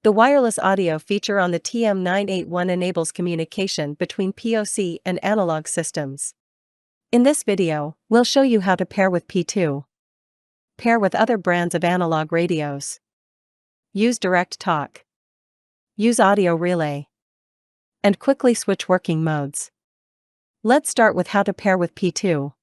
The wireless audio feature on the TM-981 enables communication between PoC and analog systems. In this video, we'll show you how to pair with P2. Pair with other brands of analog radios. Use direct talk. Use audio relay. And quickly switch working modes. Let's start with how to pair with P2.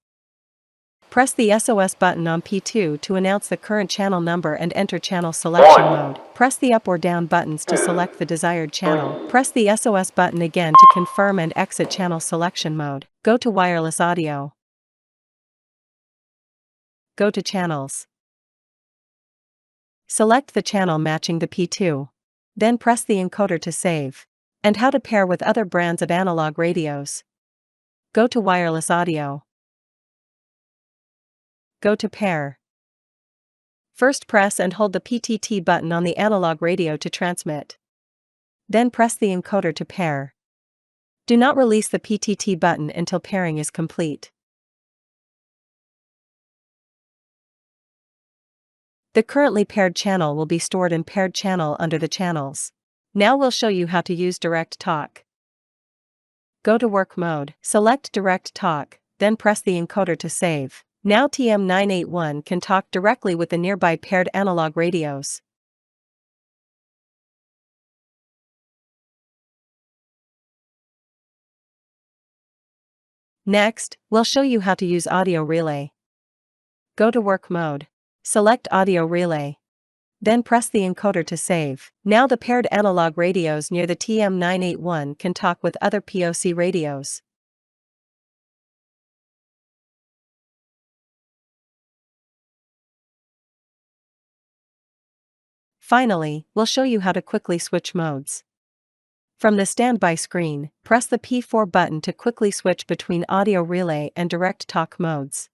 Press the SOS button on P2 to announce the current channel number and enter channel selection mode. Press the up or down buttons to select the desired channel. Press the SOS button again to confirm and exit channel selection mode. Go to wireless audio. Go to channels. Select the channel matching the P2. Then press the encoder to save. And how to pair with other brands of analog radios. Go to wireless audio. Go to pair. First press and hold the PTT button on the analog radio to transmit. Then press the encoder to pair. Do not release the PTT button until pairing is complete. The currently paired channel will be stored in paired channel under the channels. Now we'll show you how to use direct talk. Go to work mode, select direct talk, then press the encoder to save. Now TM-981 can talk directly with the nearby paired analog radios. Next, we'll show you how to use audio relay. Go to work mode. Select audio relay. Then press the encoder to save. Now the paired analog radios near the TM-981 can talk with other PoC radios. Finally, we'll show you how to quickly switch modes. From the standby screen, press the P4 button to quickly switch between audio relay and direct talk modes.